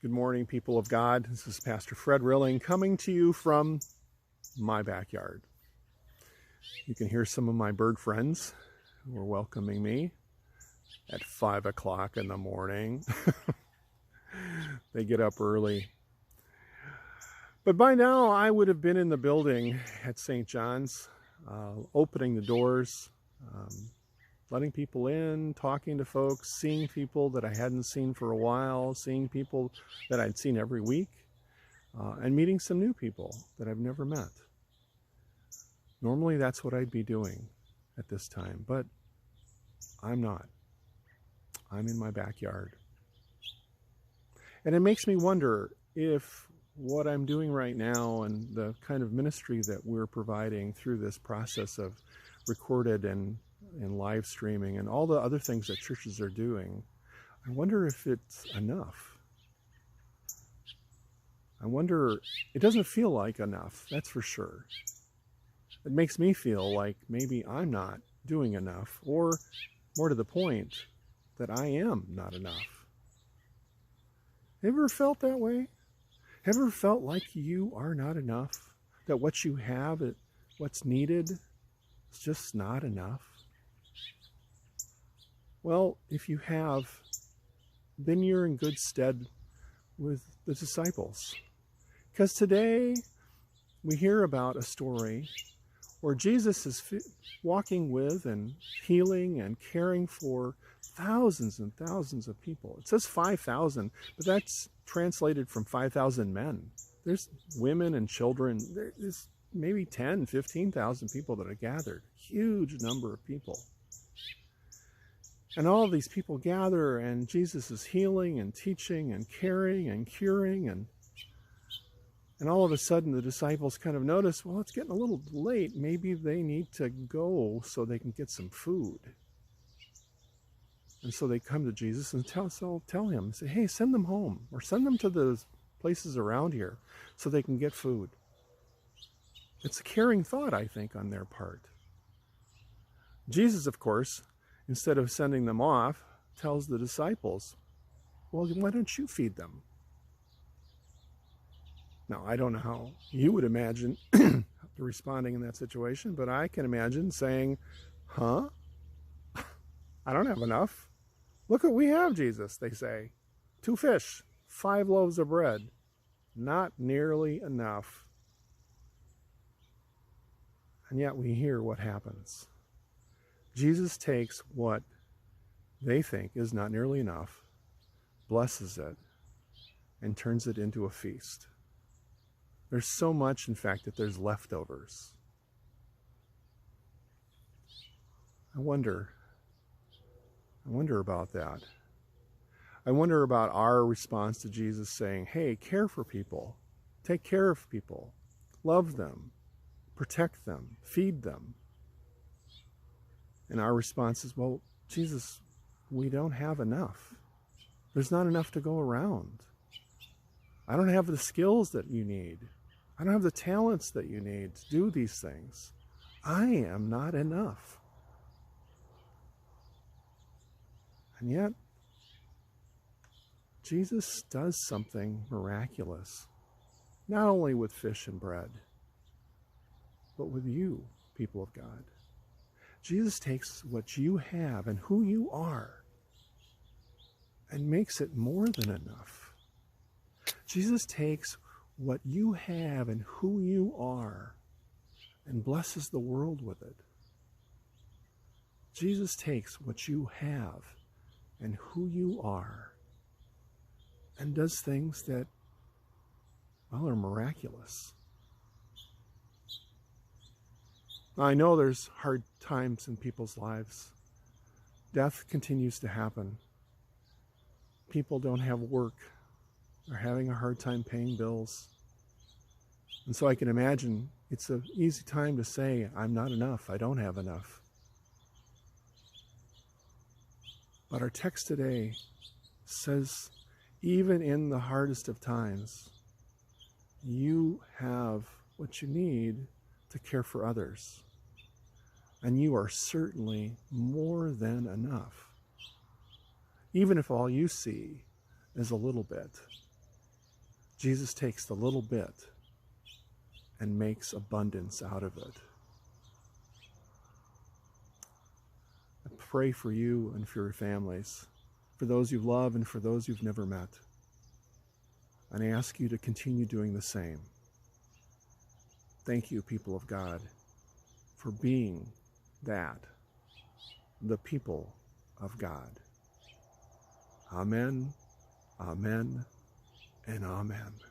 Good morning, people of God. This is Pastor Fred Rilling coming to you from my backyard. You can hear some of my bird friends who are welcoming me at 5 o'clock in the morning. They get up early. But by now, I would have been in the building at St. John's, opening the doors, letting people in, talking to folks, seeing people that I hadn't seen for a while, seeing people that I'd seen every week, and meeting some new people that I've never met. Normally that's what I'd be doing at this time, but I'm not. I'm in my backyard. And it makes me wonder if what I'm doing right now and the kind of ministry that we're providing through this process of recorded and live streaming and all the other things that churches are doing, I wonder if it's enough. I wonder, it doesn't feel like enough, that's for sure. It makes me feel like maybe I'm not doing enough, or more to the point, that I am not enough. Have you ever felt that way? Have you ever felt like you are not enough? That what you have, what's needed, is just not enough? Well, if you have, then you're in good stead with the disciples. Because today we hear about a story where Jesus is walking with and healing and caring for thousands and thousands of people. It says 5,000, but that's translated from 5,000 men. There's women and children. There's maybe 10, 15,000 people that are gathered. Huge number of people. And all of these people gather, and Jesus is healing and teaching and caring and curing, and all of a sudden the disciples kind of notice, well, it's getting a little late. Maybe they need to go so they can get some food. And so they come to Jesus and tell him, say, hey, send them home, or send them to the places around here so they can get food. It's a caring thought, I think, on their part. Jesus, of course, instead of sending them off, tells the disciples, well, why don't you feed them? Now, I don't know how you would imagine responding in that situation, but I can imagine saying, huh? I don't have enough. Look what we have, Jesus, they say. 2 fish, 5 loaves of bread. Not nearly enough. And yet we hear what happens. Jesus takes what they think is not nearly enough, blesses it, and turns it into a feast. There's so much, in fact, that there's leftovers. I wonder about that. I wonder about our response to Jesus saying, hey, care for people, take care of people, love them, protect them, feed them. And our response is, well, Jesus, we don't have enough. There's not enough to go around. I don't have the skills that you need. I don't have the talents that you need to do these things. I am not enough. And yet, Jesus does something miraculous, not only with fish and bread, but with you, people of God. Jesus takes what you have and who you are and makes it more than enough. Jesus takes what you have and who you are and blesses the world with it. Jesus takes what you have and who you are and does things that, well, are miraculous. I know there's hard times in people's lives. Death continues to happen. People don't have work. They're having a hard time paying bills. And so I can imagine it's an easy time to say, I'm not enough. I don't have enough. But our text today says, even in the hardest of times, you have what you need to care for others. And you are certainly more than enough. Even if all you see is a little bit. Jesus takes the little bit and makes abundance out of it. I pray for you and for your families, for those you love and for those you've never met. And I ask you to continue doing the same. Thank you, people of God, for being that, the people of God. Amen, amen, and amen.